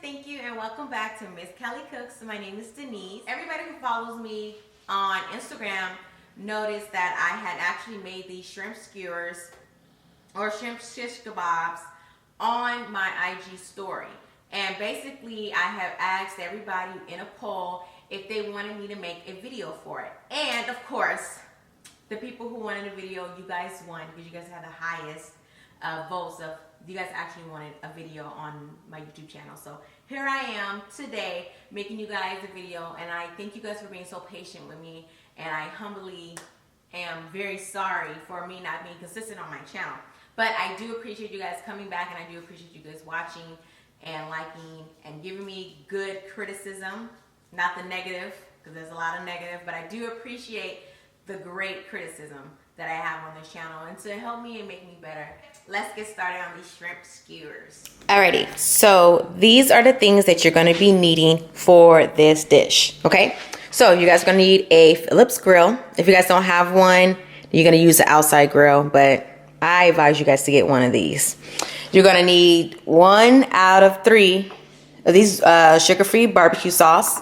thank you and welcome back to Miss Kelly Cooks. My name is Denise. Everybody who follows me on Instagram noticed that I had actually made these shrimp skewers or shrimp shish kebabs on my IG story. And basically I have asked everybody in a poll if they wanted me to make a video for it. And of course, the people who wanted a video, you guys won because you guys had the highest votes of you guys actually wanted a video on my YouTube channel. So here I am today making you guys a video, and I thank you guys for being so patient with me, and I humbly am very sorry for me not being consistent on my channel. But I do appreciate you guys coming back, and I do appreciate you guys watching and liking and giving me good criticism, not the negative, because there's a lot of negative, but I do appreciate the great criticism that I have on this channel and to help me and make me better. Let's get started on these shrimp skewers. Alrighty, so these are the things that you're gonna be needing for this dish, okay? So you guys are gonna need a Phillips grill. If you guys don't have one, you're gonna use the outside grill, but I advise you guys to get one of these. You're gonna need 1 out of 3 of these sugar-free barbecue sauce.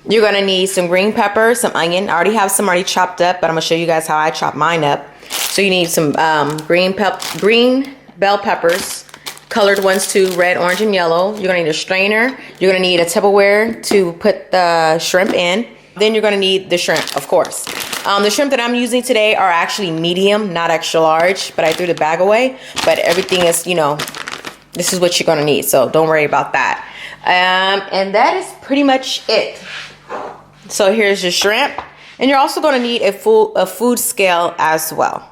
You're gonna need some green pepper, some onion. I already have some already chopped up, but I'm gonna show you guys how I chop mine up. So you need some green bell peppers, colored ones too, red, orange, and yellow. You're gonna need a strainer. You're gonna need a Tupperware to put the shrimp in. Then you're gonna need the shrimp, of course. The shrimp that I'm using today are actually medium, not extra large, but I threw the bag away. But everything is, you know, this is what you're gonna need, so don't worry about that. And that is pretty much it. So here's your shrimp, and you're also going to need a food scale as well.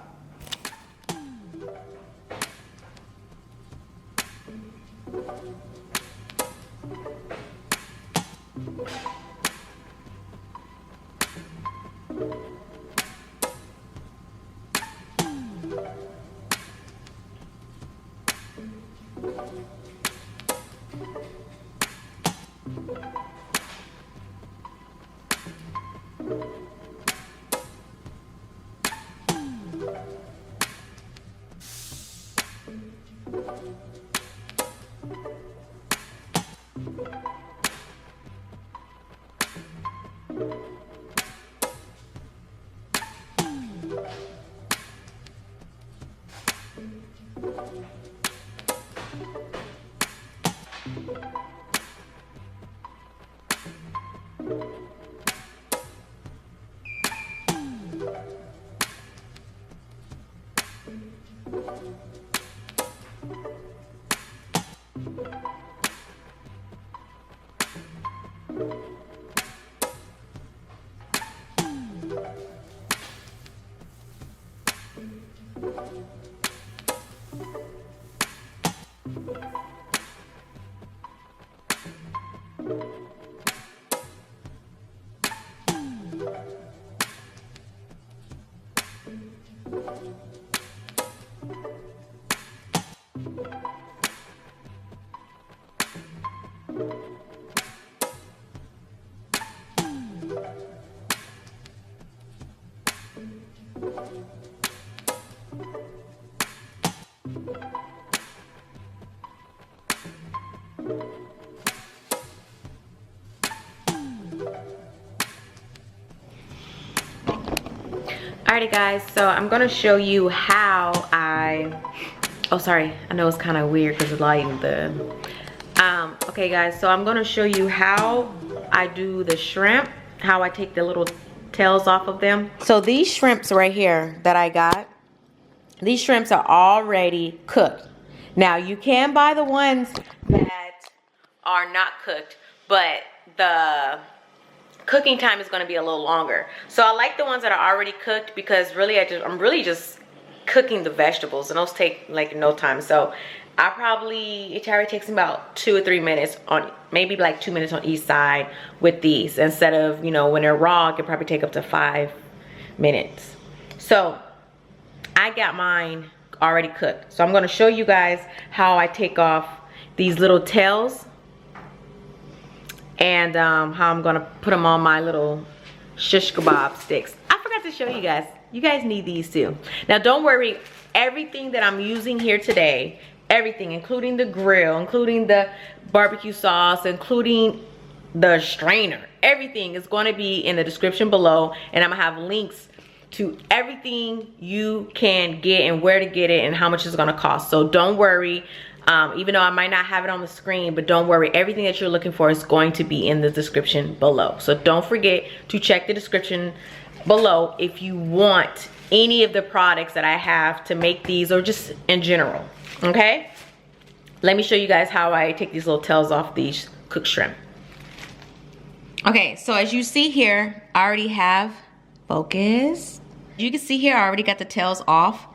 Alrighty guys, so I'm gonna show you how oh sorry, I know it's kind of weird because of lighting okay guys, so I'm gonna show you how I do the shrimp, how I take the little tails off of them. So these shrimps right here that I got, these shrimps are already cooked. Now you can buy the ones that are not cooked, but the cooking time is going to be a little longer. So I like the ones that are already cooked because really I'm really just cooking the vegetables, and those take like no time. So it probably takes about 2 or 3 minutes on, maybe like 2 minutes on each side with these, instead of, you know, when they're raw it could probably take up to 5 minutes. So I got mine already cooked, so I'm going to show you guys how I take off these little tails and how I'm gonna put them on my little shish kebab sticks. I forgot to show you guys. You guys need these too. Now don't worry, everything that I'm using here today, everything, including the grill, including the barbecue sauce, including the strainer. Everything is going to be in the description below, and I'm gonna have links to everything you can get and where to get it and how much it's gonna cost. So don't worry, even though I might not have it on the screen, but don't worry, everything that you're looking for is going to be in the description below. So don't forget to check the description below if you want any of the products that I have to make these, or just in general. Okay, let me show you guys how I take these little tails off these cooked shrimp. Okay, so as you see here, I already have, focus. You can see here I already got the tails off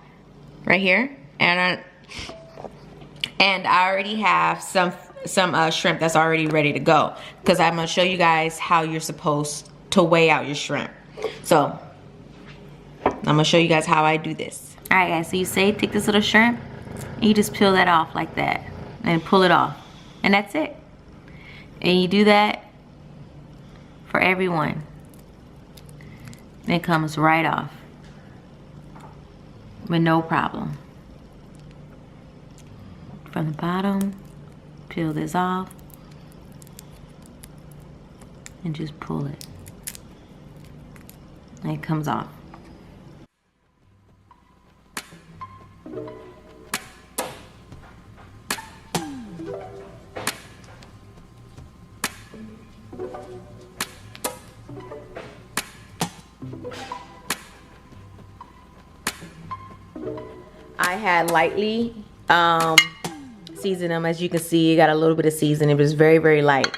right here, and I already have some shrimp that's already ready to go, because I'm gonna show you guys how you're supposed to weigh out your shrimp. So I'm gonna show you guys how I do this. All right, guys, so you take this little shrimp and you just peel that off like that and pull it off, and that's it. And you do that for everyone. And it comes right off with no problem. From the bottom, peel this off and just pull it. And it comes off. I had lightly seasoned them. As you can see, it got a little bit of seasoning. It was very, very light.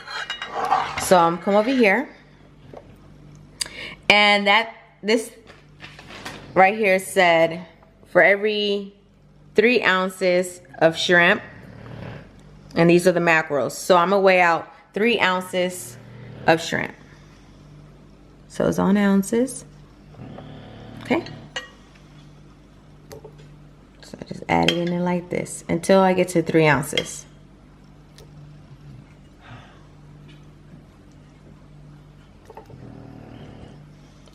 So I'm come over here, and this right here said for every 3 ounces of shrimp, and these are the macros. So I'm gonna weigh out 3 ounces of shrimp. So it's on ounces. Okay. So I just add it in there like this until I get to 3 ounces.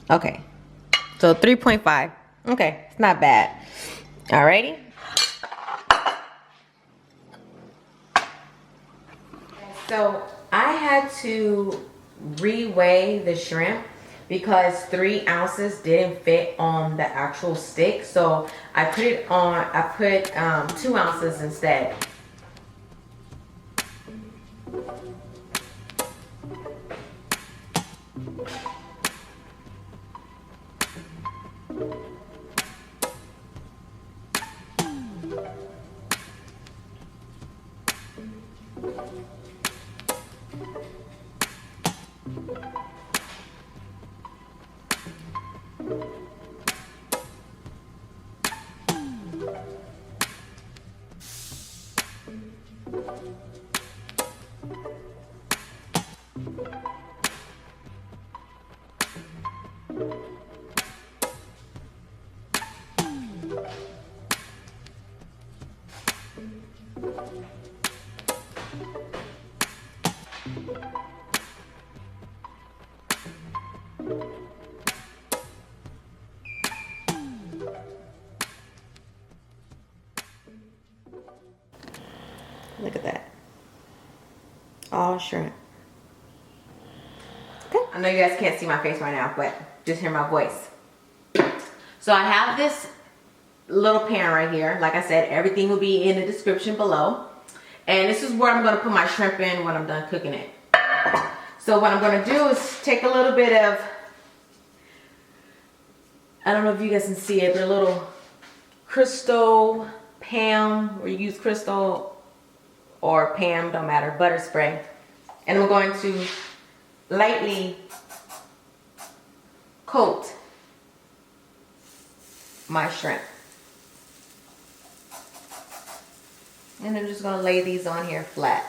Okay, so 3.5. Okay, it's not bad. Alrighty. So I had to re-weigh the shrimp because 3 ounces didn't fit on the actual stick. So I put it on, I put 2 ounces instead. Look at that. All shrimp. Okay. I know you guys can't see my face right now, but just hear my voice. So I have this little pan right here. Like I said, everything will be in the description below. And this is where I'm gonna put my shrimp in when I'm done cooking it. So what I'm gonna do is take a little bit of, I don't know if you guys can see it, but a little Crystal Pam, or you use Crystal or Pam, don't matter, butter spray. And I'm going to lightly coat my shrimp. And I'm just gonna lay these on here flat.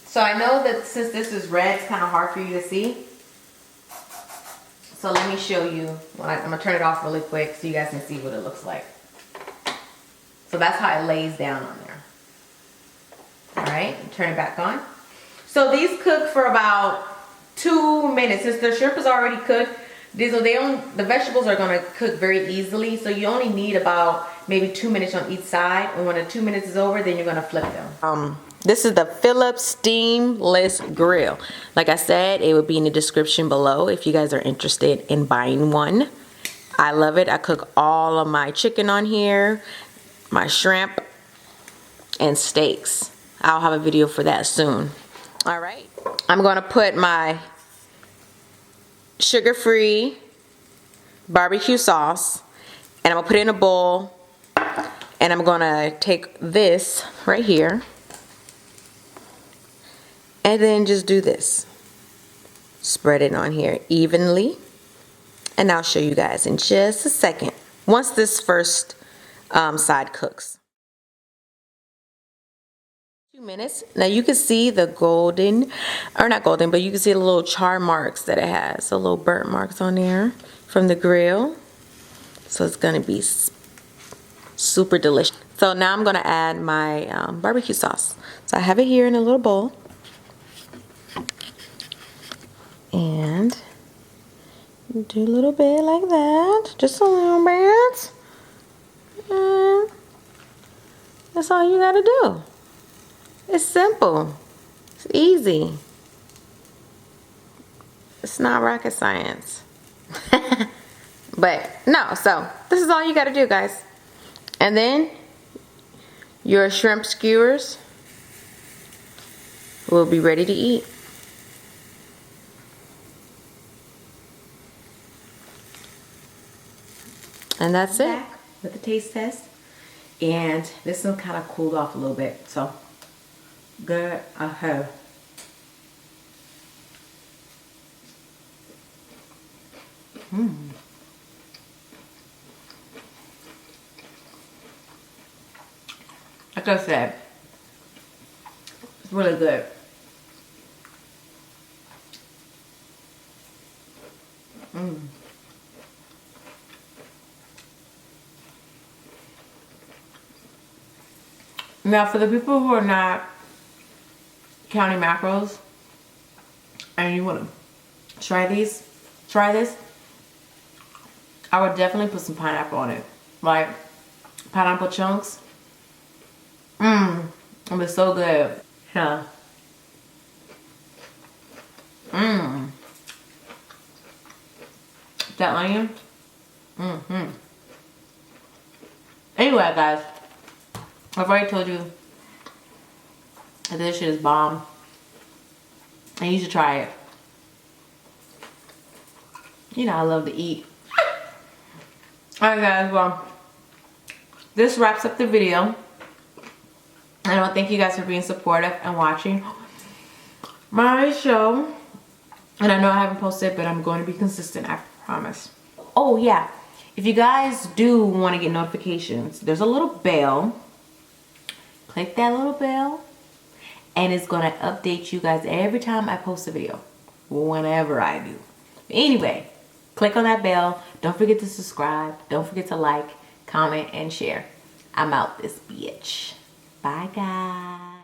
So I know that since this is red, it's kind of hard for you to see. So let me show you. I'm gonna turn it off really quick so you guys can see what it looks like. So that's how it lays down on there. All right, turn it back on. So these cook for about 2 minutes. Since the shrimp is already cooked, The vegetables are gonna cook very easily, so you only need about maybe 2 minutes on each side. And when the 2 minutes is over, then you're gonna flip them. This is the Philips Steamless Grill. Like I said, it would be in the description below if you guys are interested in buying one. I love it. I cook all of my chicken on here, my shrimp, and steaks. I'll have a video for that soon. All right, I'm gonna put my sugar-free barbecue sauce, and I'm gonna put it in a bowl, and I'm gonna take this right here and then just do this. Spread it on here evenly, and I'll show you guys in just a second once this first side cooks. 2 minutes. Now you can see the golden, or not golden, but you can see the little char marks that it has, the little burnt marks on there from the grill. So it's gonna be super delicious. So now I'm gonna add my barbecue sauce. So I have it here in a little bowl, and do a little bit like that, just a little bit, and that's all you gotta do. It's simple. It's easy. It's not rocket science. But no, so this is all you gotta do, guys. And then your shrimp skewers will be ready to eat. And that's it. With the taste test. And this one kind of cooled off a little bit, so go ahead. Like I said, it's really good. Now, for the people who are not counting macros and you want to try this, I would definitely put some pineapple on it. Like pineapple chunks. It was so good. Yeah. That onion. Anyway, guys, I've already told you that this shit is bomb, and you should try it. You know I love to eat. Alright guys, well, this wraps up the video. I want to thank you guys for being supportive and watching my show. And I know I haven't posted, but I'm going to be consistent, I promise. Oh yeah, if you guys do want to get notifications, there's a little bell. Click that little bell, and it's going to update you guys every time I post a video, whenever I do. Anyway, click on that bell. Don't forget to subscribe. Don't forget to like, comment, and share. I'm out this bitch. Bye, guys.